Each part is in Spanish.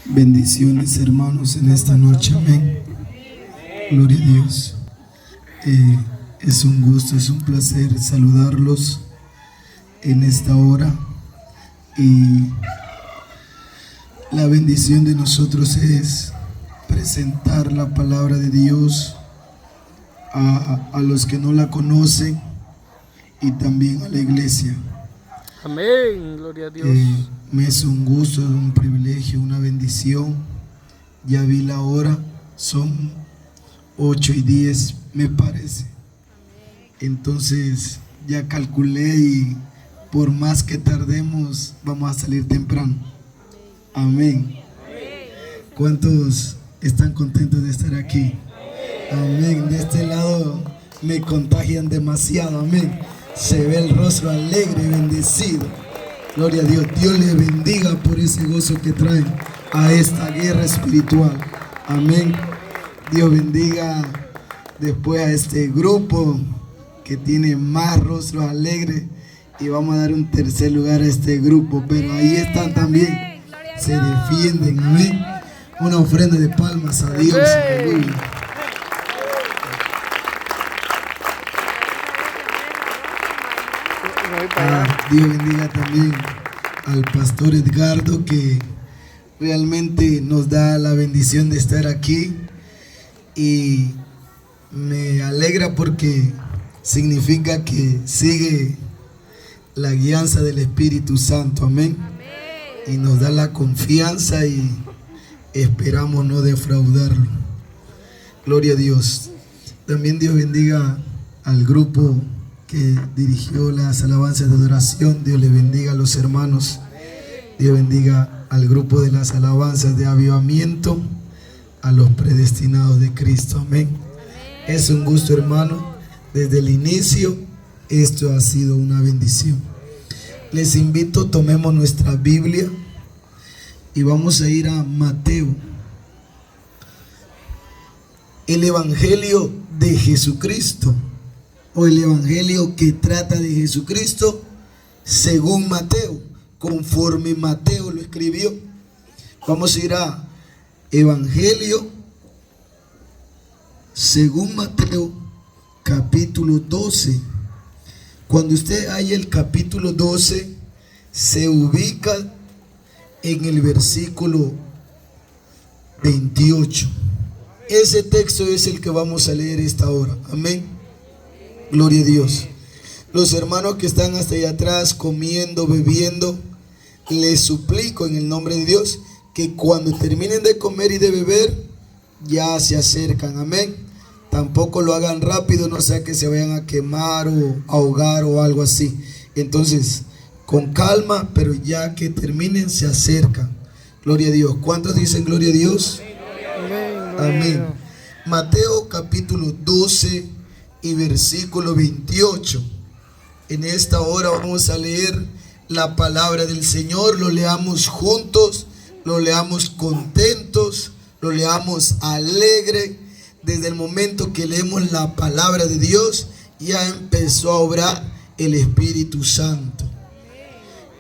Bendiciones, hermanos, en esta noche. Amén. Gloria a Dios. Es un gusto, es un placer saludarlos en esta hora. Y la bendición de nosotros es presentar la palabra de Dios a los que no la conocen y también a la iglesia. Amén, gloria a Dios. Me es un gusto, un privilegio, una bendición. Ya vi la hora, son 8:10 me parece. Entonces ya calculé y por más que tardemos vamos a salir temprano. Amén. ¿Cuántos están contentos de estar aquí? Amén. De este lado me contagian demasiado. Amén. Se ve el rostro alegre, bendecido. Gloria a Dios. Dios les bendiga por ese gozo que traen a esta guerra espiritual. Amén. Dios bendiga después a este grupo que tiene más rostros alegres. Y vamos a dar un tercer lugar a este grupo. Pero ahí están también. Se defienden. Amén. Una ofrenda de palmas a Dios. Aleluya. Dios bendiga también al pastor Edgardo, que realmente nos da la bendición de estar aquí, y me alegra porque significa que sigue la guianza del Espíritu Santo. Amén. Y nos da la confianza y esperamos no defraudarlo. Gloria a Dios. También Dios bendiga al grupo que dirigió las alabanzas de adoración. Dios le bendiga a los hermanos. Dios bendiga al grupo de las alabanzas de avivamiento, a los predestinados de Cristo. Amén. Es un gusto, hermano. Desde el inicio esto ha sido una bendición. Les invito, tomemos nuestra Biblia y vamos a ir a Mateo, el Evangelio de Jesucristo, o el Evangelio que trata de Jesucristo según Mateo, conforme Mateo lo escribió. Vamos a ir a Evangelio según Mateo, capítulo 12. Cuando usted haya el capítulo 12, se ubica en el versículo 28. Ese texto es el que vamos a leer esta hora. Amén. Gloria a Dios. Los hermanos que están hasta allá atrás comiendo, bebiendo, les suplico en el nombre de Dios que cuando terminen de comer y de beber, ya se acercan. Amén. Tampoco lo hagan rápido, no sea que se vayan a quemar o ahogar o algo así. Entonces, con calma, pero ya que terminen, se acercan. Gloria a Dios. ¿Cuántos dicen gloria a Dios? Amén. Mateo capítulo 12 y versículo 28. En esta hora vamos a leer la palabra del Señor. Lo leamos juntos, lo leamos contentos, lo leamos alegre. Desde el momento que leemos la palabra de Dios, ya empezó a obrar el Espíritu Santo.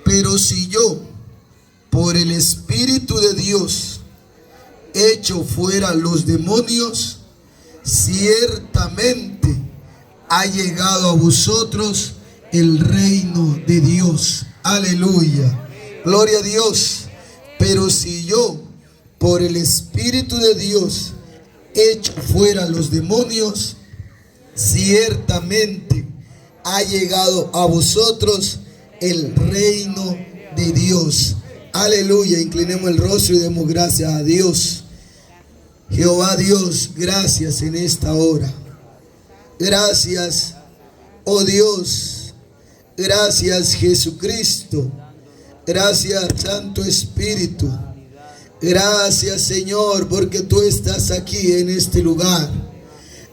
Pero si yo, por el Espíritu de Dios, echo fuera los demonios, ciertamente ha llegado a vosotros el reino de Dios. Aleluya. Gloria a Dios. Pero si yo, por el Espíritu de Dios, echo fuera los demonios, ciertamente ha llegado a vosotros el reino de Dios. Aleluya. Inclinemos el rostro y demos gracias a Dios. Jehová Dios, gracias en esta hora. Gracias, oh Dios. Gracias, Jesucristo. Gracias, Santo Espíritu. Gracias, Señor, porque tú estás aquí en este lugar.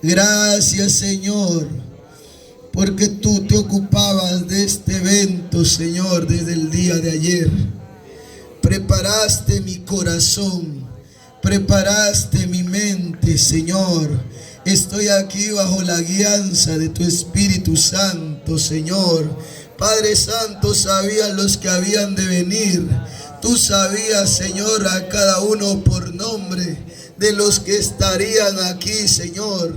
Gracias, Señor, porque tú te ocupabas de este evento, Señor, desde el día de ayer. Preparaste mi corazón, preparaste mi mente, Señor. Estoy aquí bajo la guianza de tu Espíritu Santo, Señor. Padre Santo, sabías los que habían de venir. Tú sabías, Señor, a cada uno por nombre de los que estarían aquí, Señor.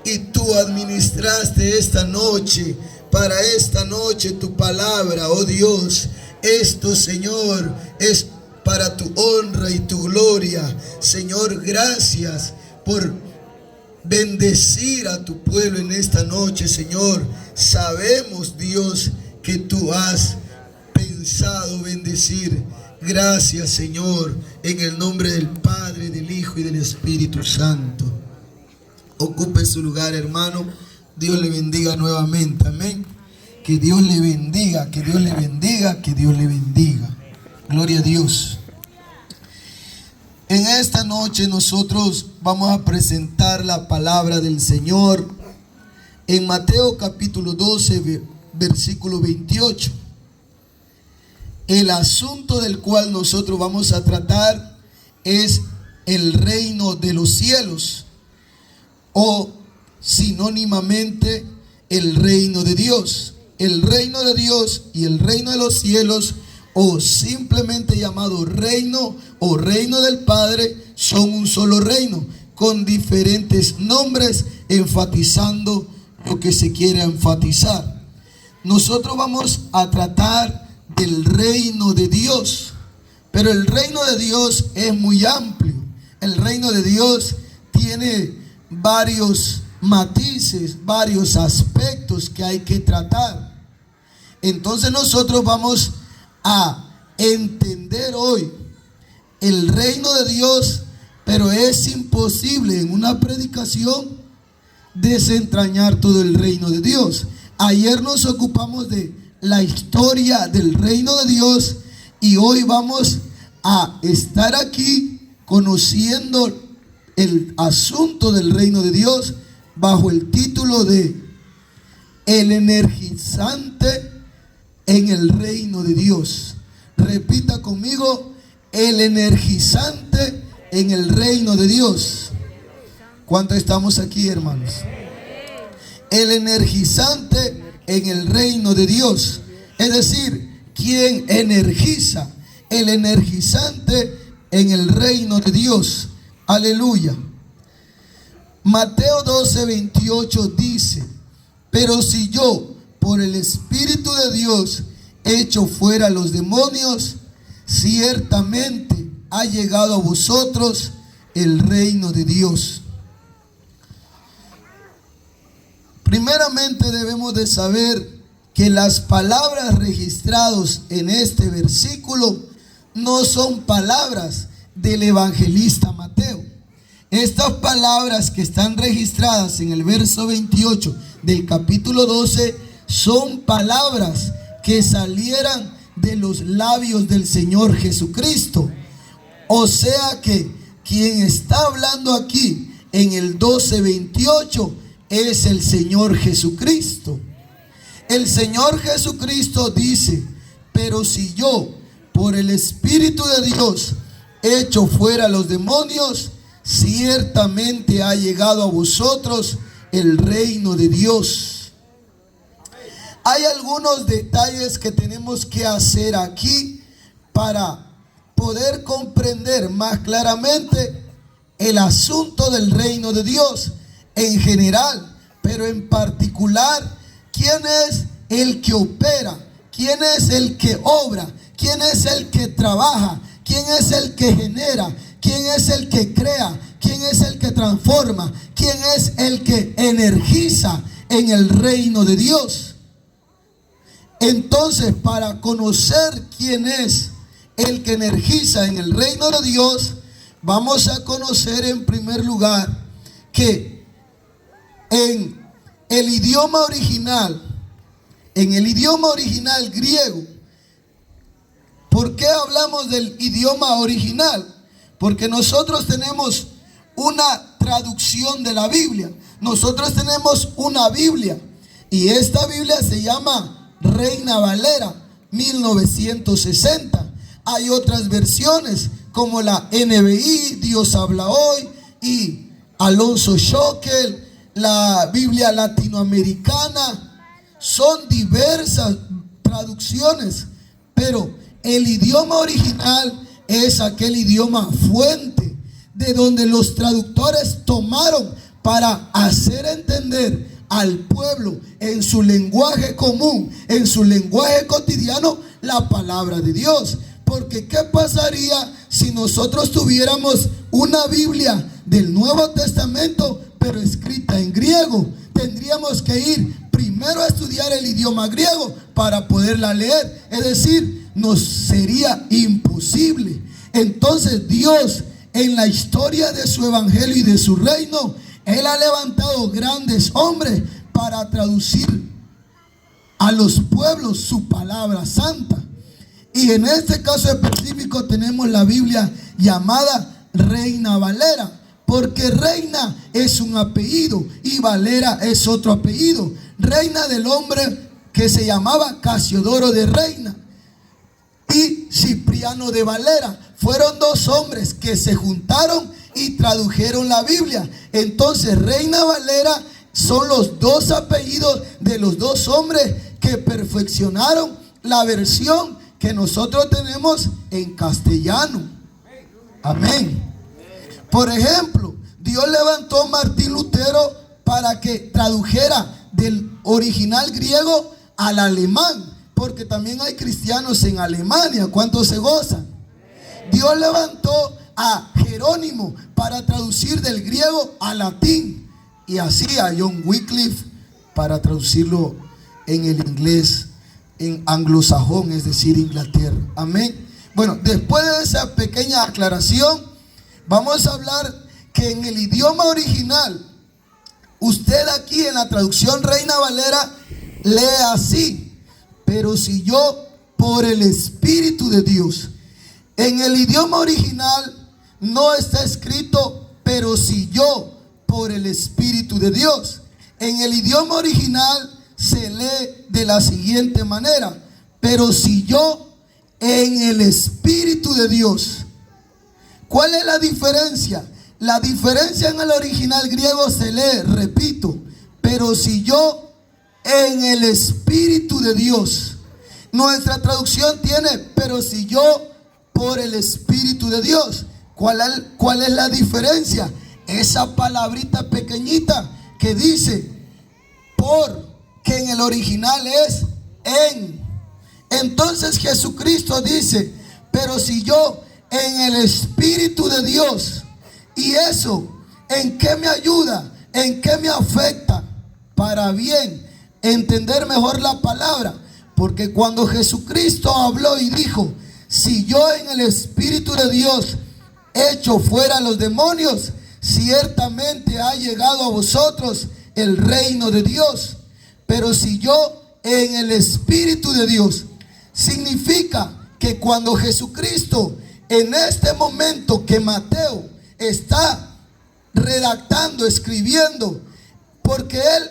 Y tú administraste esta noche, para esta noche tu palabra, oh Dios. Esto, Señor, es para tu honra y tu gloria. Señor, gracias por bendecir a tu pueblo en esta noche, Señor. Sabemos, Dios, que tú has pensado bendecir. Gracias, Señor, en el nombre del Padre, del Hijo y del Espíritu Santo. Ocupe su lugar, hermano. Dios le bendiga nuevamente, amén. Que Dios le bendiga, que Dios le bendiga, que Dios le bendiga. Gloria a Dios. En esta noche nosotros vamos a presentar la palabra del Señor en Mateo capítulo 12, versículo 28. El asunto del cual nosotros vamos a tratar es el reino de los cielos, o sinónimamente el reino de Dios. El reino de Dios y el reino de los cielos, o simplemente llamado reino o reino del Padre, son un solo reino, con diferentes nombres, enfatizando lo que se quiere enfatizar. Nosotros vamos a tratar del reino de Dios, pero el reino de Dios es muy amplio. El reino de Dios tiene varios matices, varios aspectos que hay que tratar. Entonces nosotros vamos a entender hoy el reino de Dios, pero es imposible en una predicación desentrañar todo el reino de Dios. Ayer nos ocupamos de la historia del reino de Dios y hoy vamos a estar aquí conociendo el asunto del reino de Dios bajo el título de el energizante en el reino de Dios. Repita conmigo: el energizante en el reino de Dios. ¿Cuántos estamos aquí, hermanos? El energizante en el reino de Dios, es decir, quien energiza, el energizante en el reino de Dios. Aleluya. Mateo 12, 28 dice: pero si yo por el Espíritu de Dios echo fuera los demonios, ciertamente ha llegado a vosotros el reino de Dios. Primeramente debemos de saber que las palabras registradas en este versículo no son palabras del evangelista Mateo. Estas palabras que están registradas en el verso 28 del capítulo 12 son palabras que salieran de los labios del Señor Jesucristo. O sea que quien está hablando aquí en el 12:28 es el Señor Jesucristo. El Señor Jesucristo dice: pero si yo por el Espíritu de Dios echo fuera los demonios, ciertamente ha llegado a vosotros el reino de Dios. Hay algunos detalles que tenemos que hacer aquí para poder comprender más claramente el asunto del reino de Dios en general, pero en particular, ¿quién es el que opera? ¿Quién es el que obra? ¿Quién es el que trabaja? ¿Quién es el que genera? ¿Quién es el que crea? ¿Quién es el que transforma? ¿Quién es el que energiza en el reino de Dios? Entonces, para conocer quién es el que energiza en el reino de Dios, vamos a conocer en primer lugar que en el idioma original griego, ¿por qué hablamos del idioma original? Porque nosotros tenemos una traducción de la Biblia. Nosotros tenemos una Biblia y esta Biblia se llama Reina Valera 1960. Hay otras versiones como la NBI, Dios habla hoy, y Alonso Schockel, la Biblia latinoamericana. Son diversas traducciones, pero el idioma original es aquel idioma fuente de donde los traductores tomaron para hacer entender al pueblo en su lenguaje común, en su lenguaje cotidiano, la palabra de Dios. Porque ¿qué pasaría si nosotros tuviéramos una Biblia del Nuevo Testamento pero escrita en griego? Tendríamos que ir primero a estudiar el idioma griego para poderla leer. Es decir, nos sería imposible. Entonces Dios, en la historia de su evangelio y de su reino, Él ha levantado grandes hombres para traducir a los pueblos su palabra santa. Y en este caso específico tenemos la Biblia llamada Reina Valera, porque Reina es un apellido y Valera es otro apellido. Reina del hombre que se llamaba Casiodoro de Reina y Cipriano de Valera. Fueron dos hombres que se juntaron y tradujeron la Biblia. Entonces Reina Valera son los dos apellidos de los dos hombres que perfeccionaron la versión que nosotros tenemos en castellano. Amén. Por ejemplo, Dios levantó a Martín Lutero para que tradujera del original griego al alemán, porque también hay cristianos en Alemania. ¿Cuántos se gozan? Dios levantó a Jerónimo para traducir del griego al latín, y así a John Wycliffe para traducirlo en el inglés, en anglosajón, es decir, Inglaterra. Amén. Bueno, después de esa pequeña aclaración, vamos a hablar que en el idioma original, usted aquí en la traducción Reina Valera lee así: pero si yo por el Espíritu de Dios. En el idioma original no está escrito pero si yo por el Espíritu de Dios. En el idioma original se lee de la siguiente manera: pero si yo en el Espíritu de Dios. ¿Cuál es la diferencia? La diferencia en el original griego se lee, repito, pero si yo en el Espíritu de Dios. Nuestra traducción tiene, pero si yo por el Espíritu de Dios. ¿Cuál es la diferencia? Esa palabrita pequeñita que dice por, que en el original es en. Entonces Jesucristo dice, pero si yo en el Espíritu de Dios. ¿Y eso en qué me ayuda? ¿En qué me afecta? Para bien entender mejor la palabra. Porque cuando Jesucristo habló y dijo, si yo en el Espíritu de Dios echo fuera a los demonios, ciertamente ha llegado a vosotros el reino de Dios. Pero si yo en el Espíritu de Dios, significa que cuando Jesucristo, en este momento que Mateo está redactando, escribiendo, porque él,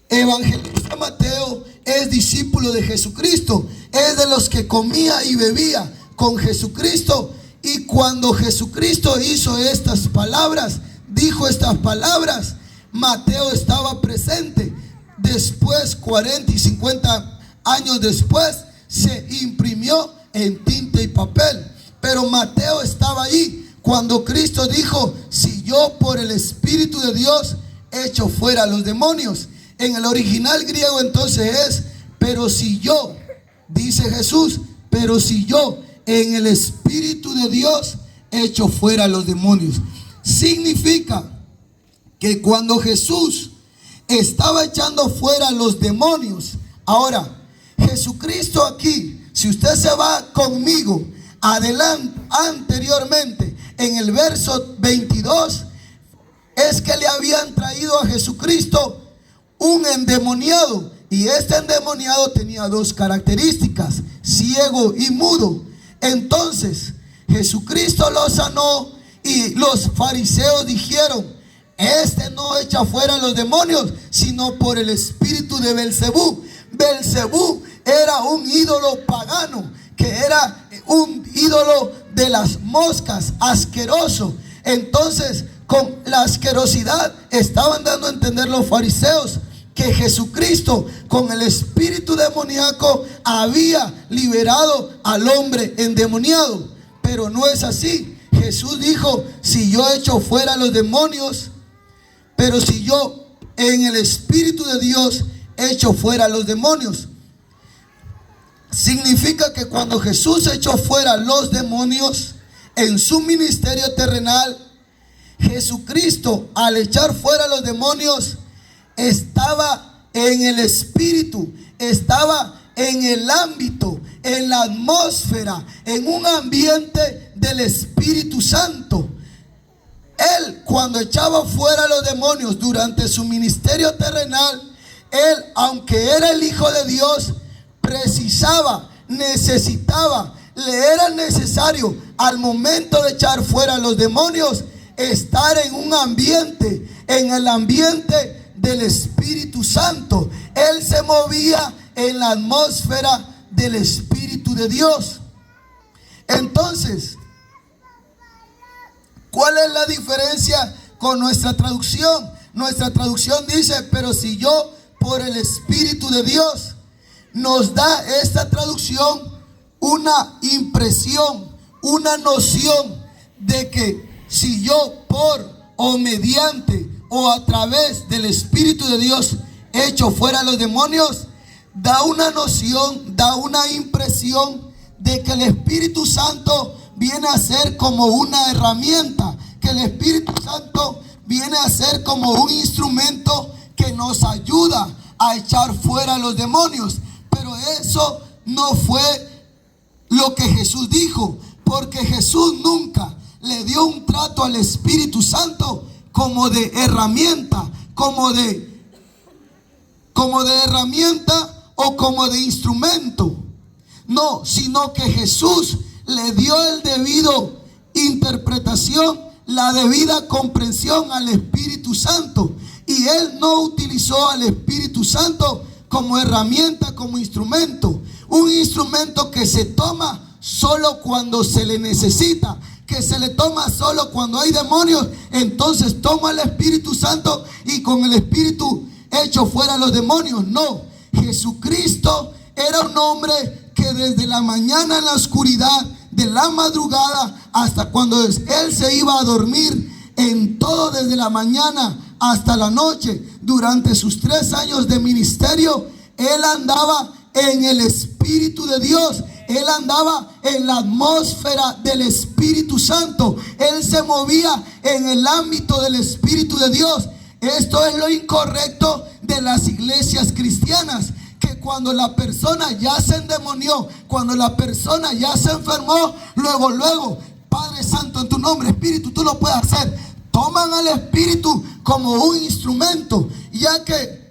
evangelista Mateo, es discípulo de Jesucristo, es de los que comía y bebía con Jesucristo. Y cuando Jesucristo hizo estas palabras, dijo estas palabras, Mateo estaba presente. Después, 40 y 50 años después, se imprimió en tinta y papel. Pero Mateo estaba ahí cuando Cristo dijo, si yo por el Espíritu de Dios echo fuera a los demonios. En el original griego entonces es, pero si yo, dice Jesús, pero si yo en el Espíritu de Dios echo fuera a los demonios. Significa que cuando Jesús estaba echando fuera a los demonios, ahora Jesucristo aquí, si usted se va conmigo adelante, anteriormente en el verso 22, es que le habían traído a Jesucristo un endemoniado, y este endemoniado tenía dos características: ciego y mudo. Entonces Jesucristo lo sanó y los fariseos dijeron, este no echa fuera a los demonios sino por el espíritu de Belcebú. Belcebú era un ídolo pagano, que era un ídolo de las moscas, asqueroso. Entonces con la asquerosidad estaban dando a entender los fariseos, que Jesucristo con el espíritu demoníaco había liberado al hombre endemoniado. Pero no es así. Jesús dijo: si yo echo fuera los demonios, pero si yo en el espíritu de Dios echo fuera los demonios. Significa que cuando Jesús echó fuera los demonios en su ministerio terrenal, Jesucristo, al echar fuera los demonios, estaba en el espíritu, estaba en el ámbito, en la atmósfera, en un ambiente del Espíritu Santo. Él, cuando echaba fuera los demonios durante su ministerio terrenal, él, aunque era el Hijo de Dios, precisaba, necesitaba, le era necesario al momento de echar fuera los demonios estar en un ambiente, en el ambiente del Espíritu Santo. Él se movía en la atmósfera del Espíritu de Dios. Entonces, ¿cuál es la diferencia con nuestra traducción? Nuestra traducción dice: pero si yo por el Espíritu de Dios. Nos da esta traducción una impresión, una noción de que si yo por o mediante o a través del Espíritu de Dios echo fuera los demonios, da una noción, da una impresión de que el Espíritu Santo viene a ser como una herramienta, que el Espíritu Santo viene a ser como un instrumento que nos ayuda a echar fuera los demonios. Pero eso no fue lo que Jesús dijo, porque Jesús nunca le dio un trato al Espíritu Santo como de herramienta, como de herramienta o como de instrumento. No, sino que Jesús le dio el debido interpretación, la debida comprensión al Espíritu Santo. Y él no utilizó al Espíritu Santo como herramienta, como instrumento. Un instrumento que se toma solo cuando se le necesita, que se le toma solo cuando hay demonios. Entonces toma el Espíritu Santo y con el Espíritu echo fuera los demonios. No, Jesucristo era un hombre que desde la mañana en la oscuridad, de la madrugada hasta cuando él se iba a dormir, en todo desde la mañana hasta la noche, durante sus 3 años de ministerio, él andaba en el Espíritu de Dios. Él andaba en la atmósfera del Espíritu Santo. Él se movía en el ámbito del Espíritu de Dios. Esto es lo incorrecto de las iglesias cristianas, que cuando la persona ya se endemonió, cuando la persona ya se enfermó, luego, Padre Santo, en tu nombre, Espíritu, tú lo puedes hacer. Toman al Espíritu como un instrumento, ya que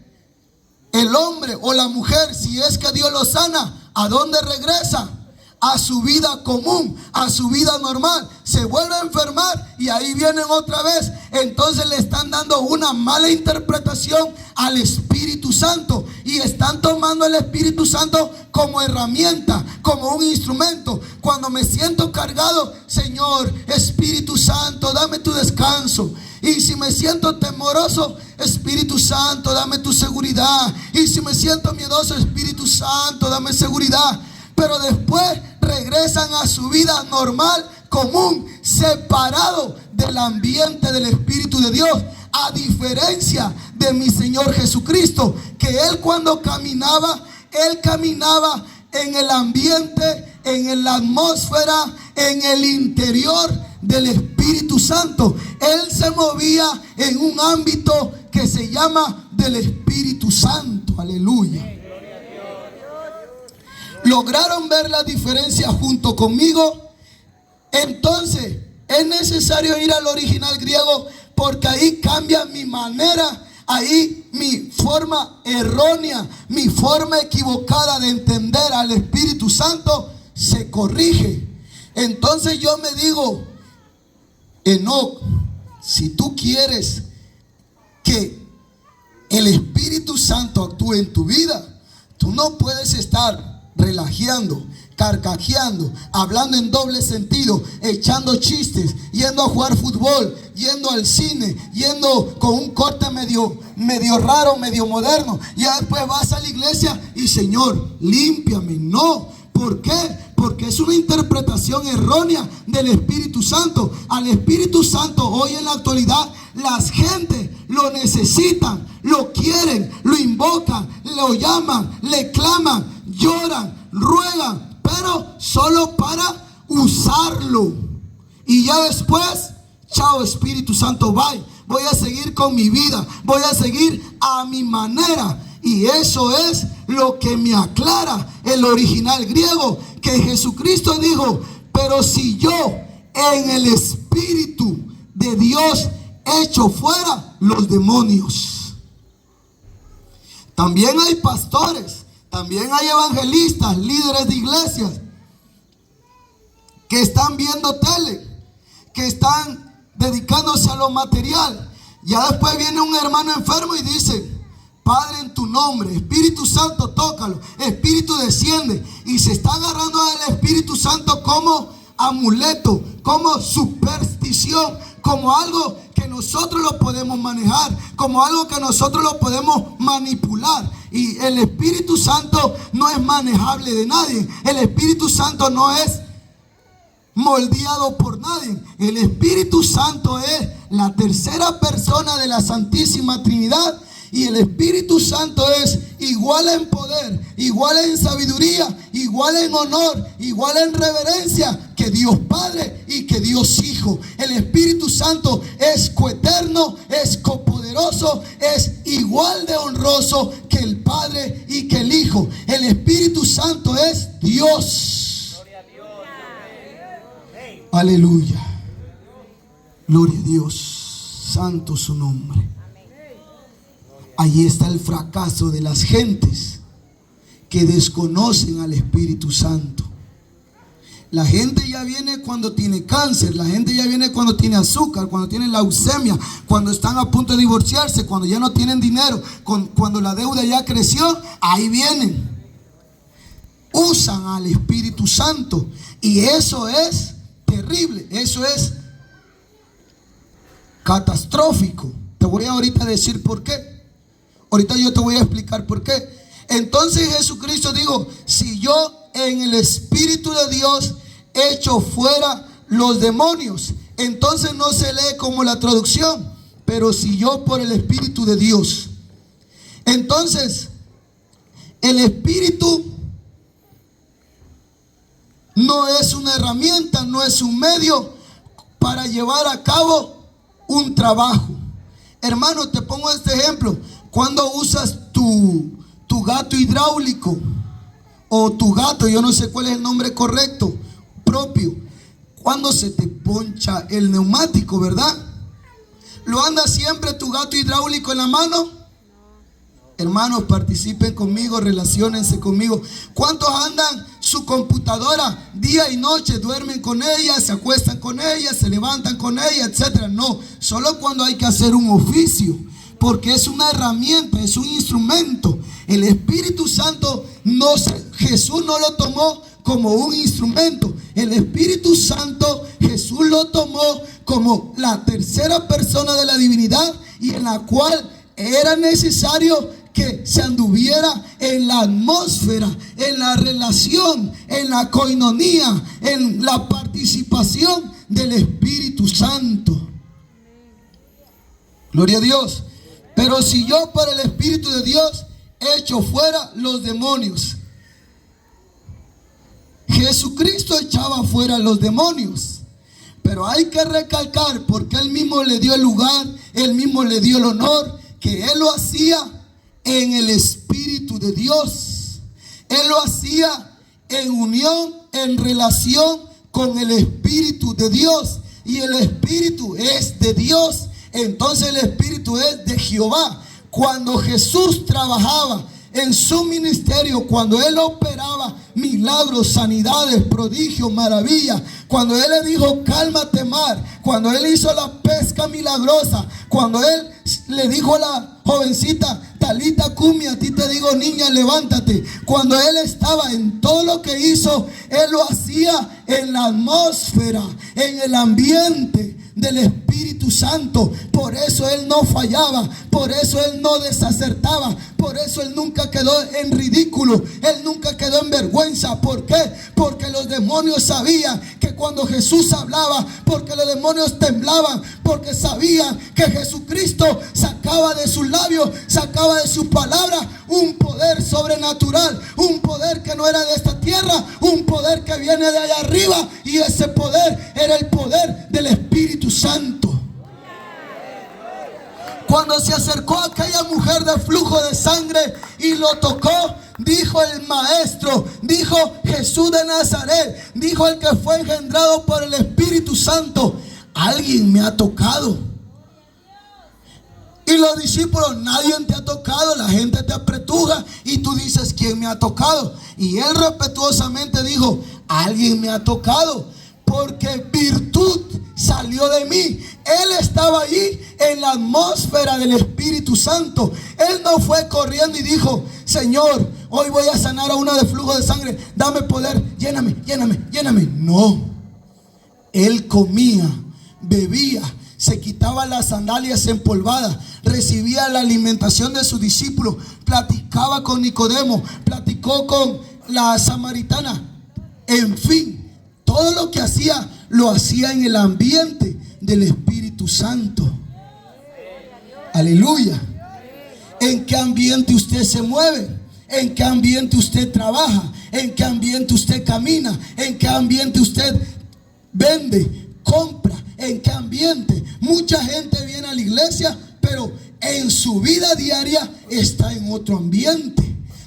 el hombre o la mujer, si es que Dios lo sana, ¿a dónde regresa? A su vida común, a su vida normal. Se vuelve a enfermar y ahí vienen otra vez. Entonces le están dando una mala interpretación al Espíritu Santo y están tomando al Espíritu Santo como herramienta, como un instrumento. Cuando me siento cargado, Señor, Espíritu Santo, dame tu descanso. Y si me siento temoroso, Espíritu Santo, dame tu seguridad. Y si me siento miedoso, Espíritu Santo, dame seguridad. Pero después regresan a su vida normal, común, separado del ambiente del Espíritu de Dios. A diferencia de mi Señor Jesucristo, que Él cuando caminaba, Él caminaba en el ambiente, en la atmósfera, en el interior del Espíritu Santo. Él se movía en un ámbito que se llama del Espíritu Santo. Aleluya. ¿Lograron ver la diferencia junto conmigo? Entonces es necesario ir al original griego, porque ahí cambia mi manera, ahí mi forma errónea, mi forma equivocada de entender al Espíritu Santo se corrige. Entonces yo me digo: Enoc, si tú quieres que el Espíritu Santo actúe en tu vida, tú no puedes estar relajeando, carcajeando, hablando en doble sentido, echando chistes, yendo a jugar fútbol, yendo al cine, yendo con un corte medio raro, medio moderno. Ya después vas a la iglesia y Señor, límpiame. No, ¿por qué? Porque es una interpretación errónea del Espíritu Santo. Al Espíritu Santo hoy en la actualidad las gentes lo necesitan, lo quieren, lo invocan, lo llaman, le claman, lloran, ruegan, pero solo para usarlo. Y ya después, chao Espíritu Santo, bye. Voy a seguir con mi vida, voy a seguir a mi manera. Y eso es lo que me aclara el original griego, que Jesucristo dijo: pero si yo en el Espíritu de Dios echo fuera los demonios. También hay pastores, también hay evangelistas, líderes de iglesias que están viendo tele, que están dedicándose a lo material. Ya después viene un hermano enfermo y dice: Padre, en tu nombre, Espíritu Santo, tócalo. Espíritu, desciende. Y se está agarrando al Espíritu Santo como amuleto, como superstición, como algo que nosotros lo podemos manejar, como algo que nosotros lo podemos manipular. Y el Espíritu Santo no es manejable de nadie. El Espíritu Santo no es moldeado por nadie. El Espíritu Santo es la tercera persona de la Santísima Trinidad. Y el Espíritu Santo es igual en poder, igual en sabiduría, igual en honor, igual en reverencia que Dios Padre y que Dios Hijo. El Espíritu Santo es coeterno, es copoderoso, es igual de honroso que el Padre y que el Hijo. El Espíritu Santo es Dios. Gloria a Dios. Aleluya. Gloria a Dios. Santo su nombre. Ahí está el fracaso de las gentes que desconocen al Espíritu Santo. La gente ya viene cuando tiene cáncer, la gente ya viene cuando tiene azúcar, cuando tiene leucemia, cuando están a punto de divorciarse, cuando ya no tienen dinero, cuando la deuda ya creció. Ahí vienen, usan al Espíritu Santo, y eso es terrible, eso es catastrófico. Te voy a ahorita decir por qué. Ahorita yo te voy a explicar por qué. Entonces Jesucristo dijo: si yo en el Espíritu de Dios echo fuera los demonios. Entonces no se lee como la traducción: pero si yo por el Espíritu de Dios. Entonces el Espíritu no es una herramienta, no es un medio para llevar a cabo un trabajo. Hermano, te pongo este ejemplo. Cuando usas tu gato hidráulico o tu gato, yo no sé cuál es el nombre correcto, propio, cuando se te poncha el neumático, ¿verdad? ¿Lo anda siempre tu gato hidráulico en la mano? Hermanos, participen conmigo, relaciónense conmigo. ¿Cuántos andan su computadora día y noche? Duermen con ella, se acuestan con ella, se levantan con ella, etcétera. No, solo cuando hay que hacer un oficio, porque es una herramienta, es un instrumento. El Espíritu Santo Jesús no lo tomó como un instrumento. El Espíritu Santo Jesús lo tomó como la tercera persona de la divinidad, y en la cual era necesario que se anduviera en la atmósfera, en la relación, en la coinonía, en la participación del Espíritu Santo. Gloria a Dios. Pero si yo por el Espíritu de Dios echo fuera los demonios. Jesucristo echaba fuera los demonios, pero hay que recalcar, porque Él mismo le dio el lugar, Él mismo le dio el honor, que Él lo hacía en el Espíritu de Dios. Él lo hacía en unión, en relación con el Espíritu de Dios. Y el Espíritu es de Dios. Entonces el Espíritu es de Jehová. Cuando Jesús trabajaba en su ministerio, cuando Él operaba milagros, sanidades, prodigios, maravillas, cuando Él le dijo: cálmate mar, cuando Él hizo la pesca milagrosa, cuando Él le dijo a la jovencita: Talita cumi, a ti te digo, niña, levántate. Cuando él estaba en todo lo que hizo, él lo hacía en la atmósfera, en el ambiente del Espíritu Santo. Por eso él no fallaba, por eso él no desacertaba, por eso él nunca quedó en ridículo, él nunca quedó en vergüenza. ¿Por qué? Porque los demonios sabían que cuando Jesús hablaba, porque los demonios temblaban, porque sabían que Jesucristo sacaba de sus labios, sacaba de sus palabras un poder sobrenatural, un poder que no era de esta tierra, un poder que viene de allá arriba, y ese poder era el poder del Espíritu Santo. Cuando se acercó a aquella mujer de flujo de sangre y lo tocó, dijo el maestro, dijo Jesús de Nazaret, dijo el que fue engendrado por el Espíritu Santo: alguien me ha tocado. Y los discípulos: nadie te ha tocado, la gente te apretuja y tú dices: ¿quién me ha tocado? Y él respetuosamente dijo: alguien me ha tocado, porque virtud salió de mí. Él estaba allí en la atmósfera del Espíritu Santo. Él no fue corriendo y dijo: Señor, hoy voy a sanar a una de flujo de sangre, dame poder, lléname, lléname, lléname. No, él comía, bebía, se quitaba las sandalias empolvadas, recibía la alimentación de sus discípulos, platicaba con Nicodemo, platicó con la samaritana. En fin, todo lo que hacía, lo hacía en el ambiente del Espíritu Santo. Aleluya. ¿En qué ambiente usted se mueve? ¿En qué ambiente usted trabaja? ¿En qué ambiente usted camina? ¿En qué ambiente usted vende, compra? ¿En qué ambiente? Mucha gente viene a la iglesia, pero en su vida diaria está en otro ambiente.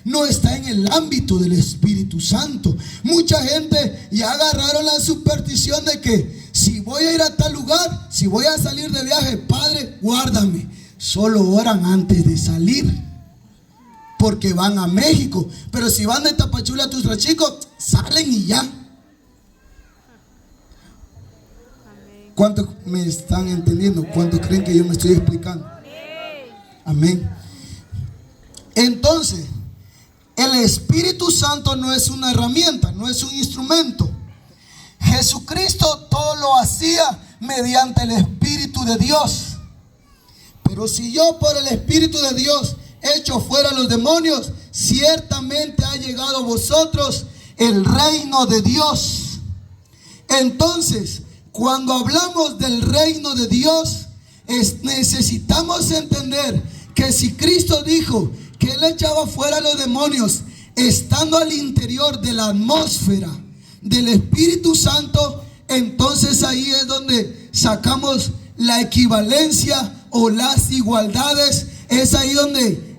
No está en el ámbito del Espíritu Santo. Mucha gente ya agarraron la superstición de que si voy a ir a tal lugar, si voy a salir de viaje, Padre, guárdame. Solo oran antes de salir, porque van a México. Pero si van de Tapachula a Tuxtlachico, salen y ya. ¿Cuántos me están entendiendo? ¿Cuántos creen que yo me estoy explicando? Amén. Entonces, el Espíritu Santo no es una herramienta, no es un instrumento. Jesucristo todo lo hacía mediante el Espíritu de Dios. Pero si yo por el Espíritu de Dios echo fuera los demonios, ciertamente ha llegado a vosotros el reino de Dios. Entonces, cuando hablamos del reino de Dios, necesitamos entender que si Cristo dijo que Él echaba fuera los demonios estando al interior de la atmósfera del Espíritu Santo, entonces ahí es donde sacamos la equivalencia o las igualdades. Es ahí donde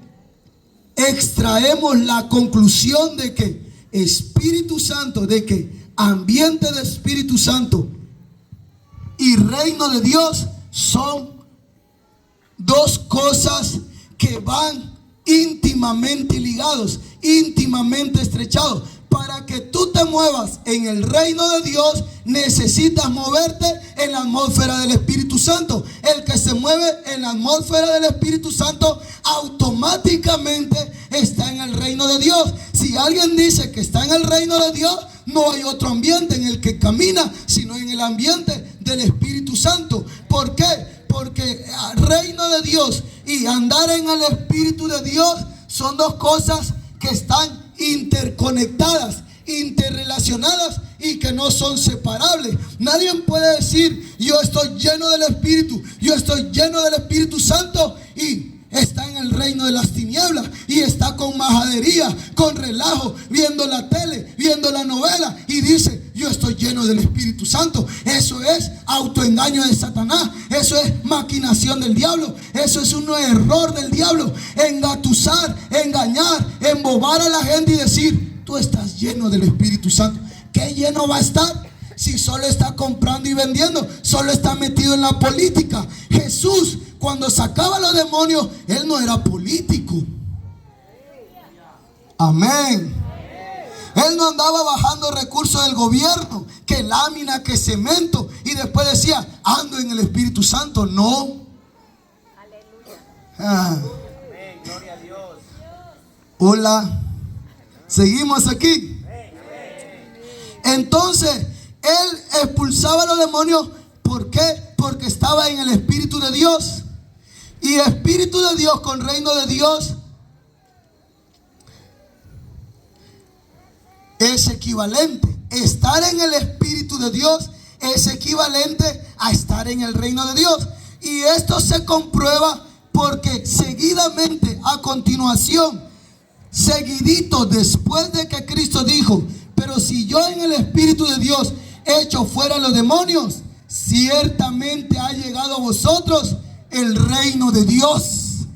extraemos la conclusión de que Espíritu Santo, de que ambiente de Espíritu Santo y reino de Dios son dos cosas que van íntimamente ligados, íntimamente estrechados. Para que tú te muevas en el reino de Dios, necesitas moverte en la atmósfera del Espíritu Santo. El que se mueve en la atmósfera del Espíritu Santo automáticamente está en el reino de Dios. Si alguien dice que está en el reino de Dios, no hay otro ambiente en el que camina, sino en el ambiente del Espíritu Santo. ¿Por qué? Porque el reino de Dios y andar en el Espíritu de Dios son dos cosas que están interconectadas, interrelacionadas y que no son separables. Nadie puede decir: yo estoy lleno del Espíritu, yo estoy lleno del Espíritu Santo, y está en el reino de las tinieblas y está con majadería, con relajo, viendo la tele, viendo la novela, y dice: yo estoy lleno del Espíritu Santo. Eso es autoengaño de Satanás, eso es maquinación del diablo, eso es un error del diablo. Engatusar, engañar, embobar a la gente y decir: tú estás lleno del Espíritu Santo. ¿Qué lleno va a estar? Si solo está comprando y vendiendo, solo está metido en la política. Jesús, cuando sacaba a los demonios, Él no era político. Amén. Él no andaba bajando recursos del gobierno, que lámina, que cemento, y después decía: ando en el Espíritu Santo. No. Hola. ¿Seguimos aquí? Entonces, él expulsaba a los demonios. ¿Por qué? Porque estaba en el Espíritu de Dios. Y Espíritu de Dios con reino de Dios es equivalente. Estar en el Espíritu de Dios es equivalente a estar en el reino de Dios. Y esto se comprueba porque seguidamente, a continuación, seguidito después de que Cristo dijo: pero si yo en el Espíritu de Dios echo fuera los demonios, ciertamente ha llegado a vosotros el reino de Dios.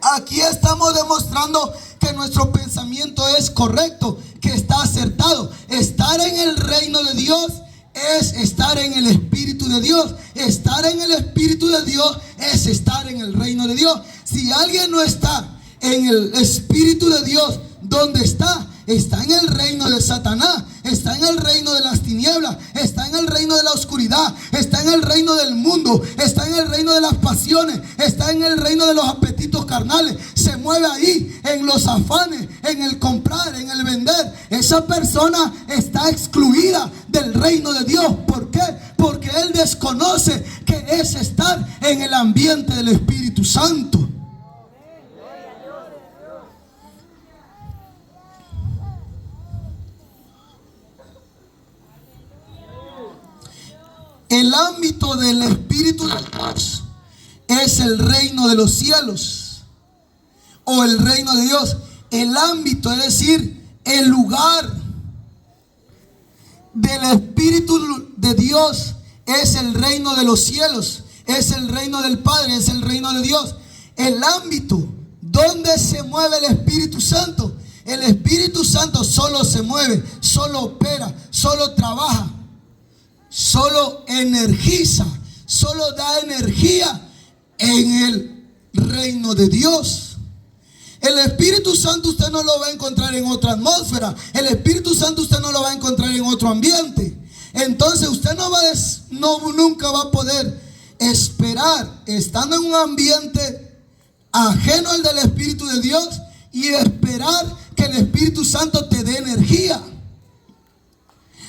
Aquí estamos demostrando que nuestro pensamiento es correcto, que está acertado. Estar en el reino de Dios es estar en el Espíritu de Dios. Estar en el Espíritu de Dios es estar en el reino de Dios. Si alguien no está en el Espíritu de Dios, ¿dónde está? Está en el reino de Satanás, está en el reino de las tinieblas, está en el reino de la oscuridad, está en el reino del mundo, está en el reino de las pasiones, está en el reino de los apetitos carnales. Se mueve ahí en los afanes, en el comprar, en el vender. Esa persona está excluida del reino de Dios. ¿Por qué? Porque él desconoce que es estar en el ambiente del Espíritu Santo. El ámbito del Espíritu de Dios es el reino de los cielos o el reino de Dios. El ámbito, es decir, el lugar del Espíritu de Dios es el reino de los cielos, es el reino del Padre, es el reino de Dios. El ámbito donde se mueve el Espíritu Santo. El Espíritu Santo solo se mueve, solo opera, solo trabaja, solo energiza, solo da energía en el reino de Dios. El Espíritu Santo usted no lo va a encontrar en otra atmósfera. El Espíritu Santo usted no lo va a encontrar en otro ambiente. Entonces usted nunca va a poder esperar, estando en un ambiente ajeno al del Espíritu de Dios, y esperar que el Espíritu Santo te dé energía.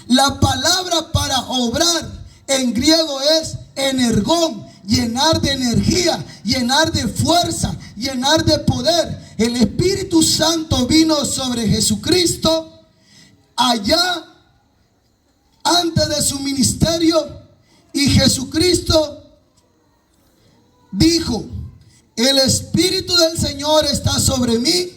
La palabra para obrar en griego es energón, llenar de energía, llenar de fuerza, llenar de poder. El Espíritu Santo vino sobre Jesucristo allá antes de su ministerio, y Jesucristo dijo: el Espíritu del Señor está sobre mí,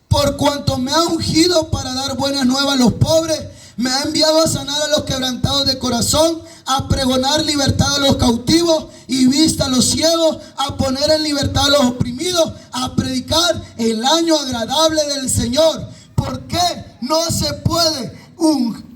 por cuanto me ha ungido para dar buenas nuevas a los pobres. Me ha enviado a sanar a los quebrantados de corazón, a pregonar libertad a los cautivos y vista a los ciegos, a poner en libertad a los oprimidos, a predicar el año agradable del Señor. ¿Por qué no se puede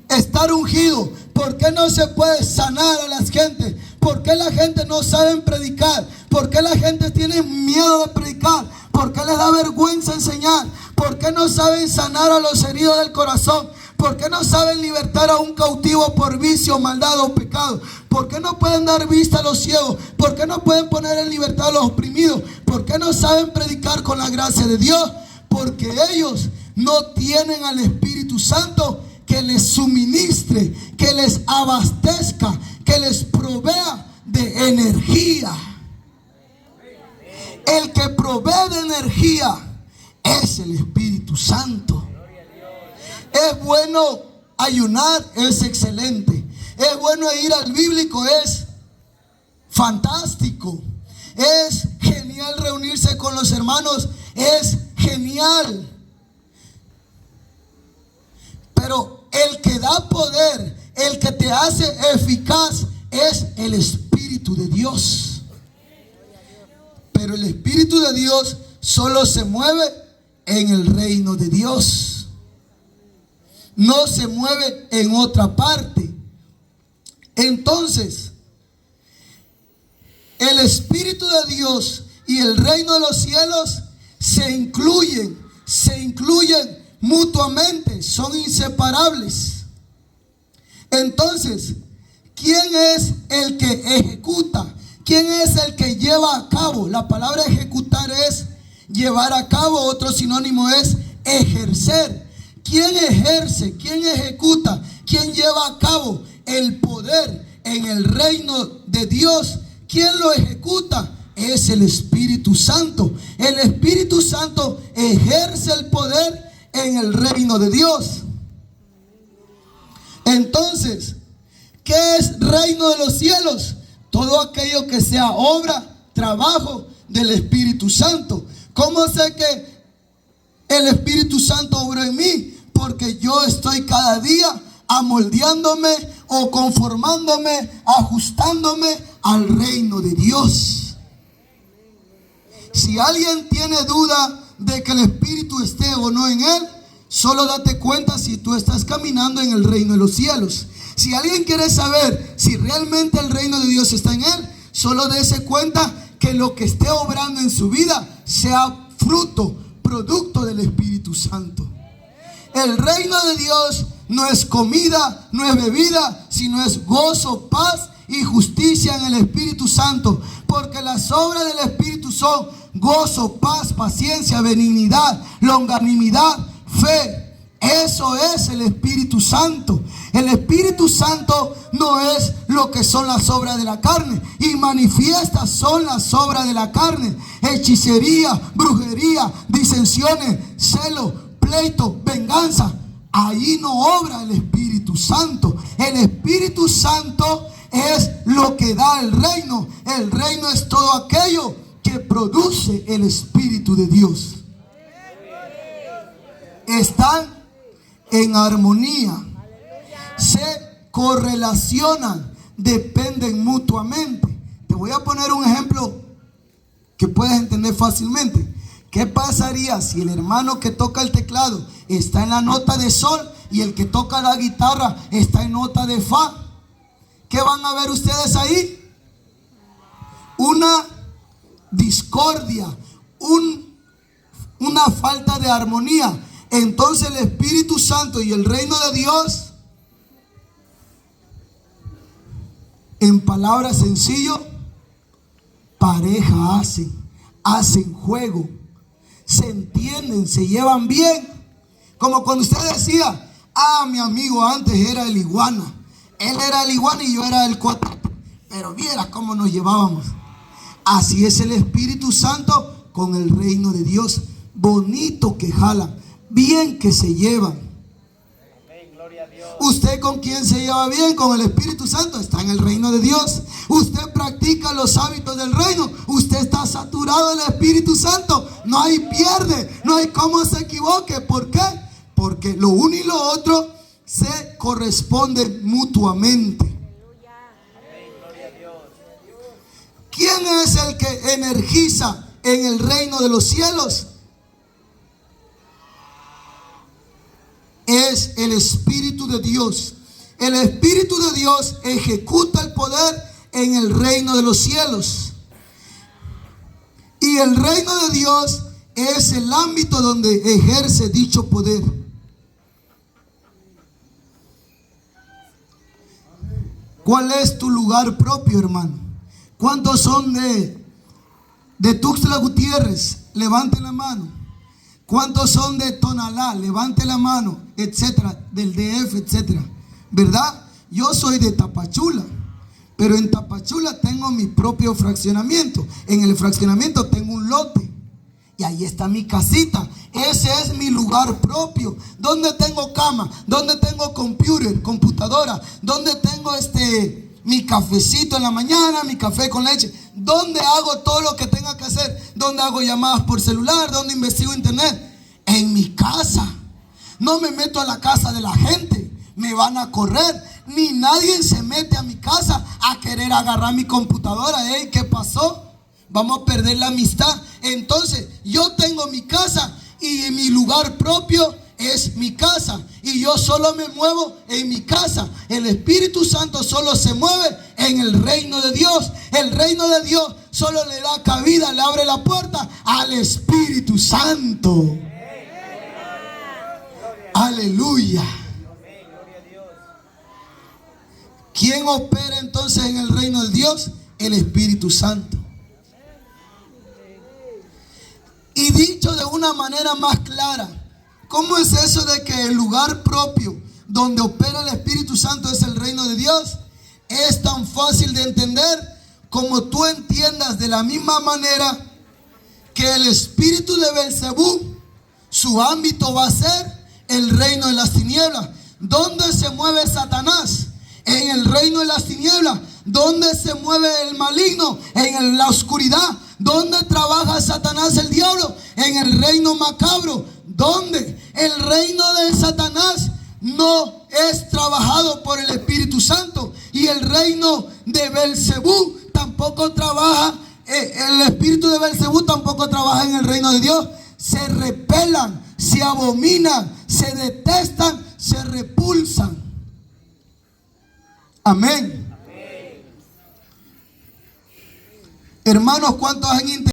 estar ungido? ¿Por qué no se puede sanar a las gentes? ¿Por qué la gente no sabe predicar? ¿Por qué la gente tiene miedo de predicar? ¿Por qué les da vergüenza enseñar? ¿Por qué no saben sanar a los heridos del corazón? ¿Por qué no saben libertar a un cautivo por vicio, maldad o pecado? ¿Por qué no pueden dar vista a los ciegos? ¿Por qué no pueden poner en libertad a los oprimidos? ¿Por qué no saben predicar con la gracia de Dios? Porque ellos no tienen al Espíritu Santo que les suministre, que les abastezca, que les provea de energía. El que provee de energía es el Espíritu Santo. Es bueno ayunar, es excelente. Es bueno ir al bíblico, es fantástico. Es genial reunirse con los hermanos, es genial. Pero el que da poder, el que te hace eficaz, es el Espíritu de Dios. Pero el Espíritu de Dios solo se mueve en el reino de Dios. No se mueve en otra parte. Entonces, el Espíritu de Dios y el reino de los cielos se incluyen mutuamente, son inseparables. Entonces, ¿quién es el que ejecuta? ¿Quién es el que lleva a cabo? La palabra ejecutar es Llevar a cabo, otro sinónimo es ejercer. ¿Quién ejerce? ¿Quién ejecuta? ¿Quién lleva a cabo el poder en el reino de Dios? ¿Quién lo ejecuta? Es el Espíritu Santo. El Espíritu Santo ejerce el poder en el reino de Dios. Entonces, ¿qué es reino de los cielos? Todo aquello que sea obra, trabajo del Espíritu Santo. ¿Cómo sé que el Espíritu Santo obra en mí? Porque yo estoy cada día amoldeándome o conformándome, ajustándome al reino de Dios. Si alguien tiene duda de que el Espíritu esté o no en él, solo date cuenta si tú estás caminando en el reino de los cielos. Si alguien quiere saber si realmente el reino de Dios está en él, solo dése cuenta que lo que esté obrando en su vida sea fruto, producto del Espíritu Santo. El reino de Dios no es comida, no es bebida, sino es gozo, paz y justicia en el Espíritu Santo. Porque las obras del Espíritu son gozo, paz, paciencia, benignidad, longanimidad, fe. Eso es el Espíritu Santo. El Espíritu Santo no es lo que son las obras de la carne. Y manifiestas son las obras de la carne: hechicería, brujería, disensiones, celo, pleito, venganza. Ahí no obra el Espíritu Santo. El Espíritu Santo es lo que da el reino. El reino es todo aquello que produce el Espíritu de Dios. Están en armonía, se correlacionan, dependen mutuamente. Te voy a poner un ejemplo que puedes entender fácilmente. ¿Qué pasaría si el hermano que toca el teclado está en la nota de sol y el que toca la guitarra está en nota de fa? ¿Qué van a ver ustedes ahí? Una discordia, una falta de armonía. Entonces el Espíritu Santo y el reino de Dios, en palabras sencillas, pareja hacen juego, se entienden, se llevan bien. Como cuando usted decía: mi amigo antes era el iguana. Él era el iguana y yo era el cuatro. Pero viera cómo nos llevábamos. Así es el Espíritu Santo con el reino de Dios. Bonito que jalan, bien que se llevan. ¿Usted con quién se lleva bien? Con el Espíritu Santo. Está en el reino de Dios. Usted practica los hábitos del reino. Usted está saturado del Espíritu Santo. No hay pierde, no hay cómo se equivoque. ¿Por qué? Porque lo uno y lo otro se corresponden mutuamente. ¿Quién es el que energiza en el reino de los cielos? Es el Espíritu de Dios. El Espíritu de Dios ejecuta el poder en el reino de los cielos. Y el reino de Dios es el ámbito donde ejerce dicho poder. ¿Cuál es tu lugar propio, hermano? ¿Cuántos son de Tuxtla Gutiérrez? Levanten la mano. ¿Cuántos son de Tonalá? Levante la mano, etcétera, del DF, etcétera. ¿Verdad? Yo soy de Tapachula, pero en Tapachula tengo mi propio fraccionamiento. En el fraccionamiento tengo un lote y ahí está mi casita. Ese es mi lugar propio, donde tengo cama, donde tengo computadora, donde tengo mi cafecito en la mañana, mi café con leche, donde hago todo lo que tenga que hacer, donde hago llamadas por celular, donde investigo internet. En mi casa. No me meto a la casa de la gente, me van a correr. Ni nadie se mete a mi casa a querer agarrar mi computadora. ¿Qué pasó? Vamos a perder la amistad. Entonces yo tengo mi casa y mi lugar propio es mi casa, y yo solo me muevo en mi casa. El Espíritu Santo solo se mueve en el reino de Dios. El reino de Dios solo le da cabida, le abre la puerta al Espíritu Santo. Aleluya. ¿Quién opera entonces en el reino de Dios? El Espíritu Santo. Y eso de una manera más clara. ¿Cómo es eso de que el lugar propio donde opera el Espíritu Santo es el reino de Dios? Es tan fácil de entender como tú entiendas de la misma manera que el espíritu de Belcebú, su ámbito va a ser el reino de las tinieblas. ¿Dónde se mueve Satanás? En el reino de las tinieblas. ¿Dónde se mueve el maligno? En la oscuridad. ¿Dónde trabaja Satanás, el diablo? En el reino macabro. ¿Dónde? El reino de Satanás no es trabajado por el Espíritu Santo. Y el reino de Belcebú tampoco trabaja. El espíritu de Belcebú tampoco trabaja en el reino de Dios. Se repelan, se abominan, se detestan, se repulsan. Amén. Hermanos, ¿cuántos han intentado?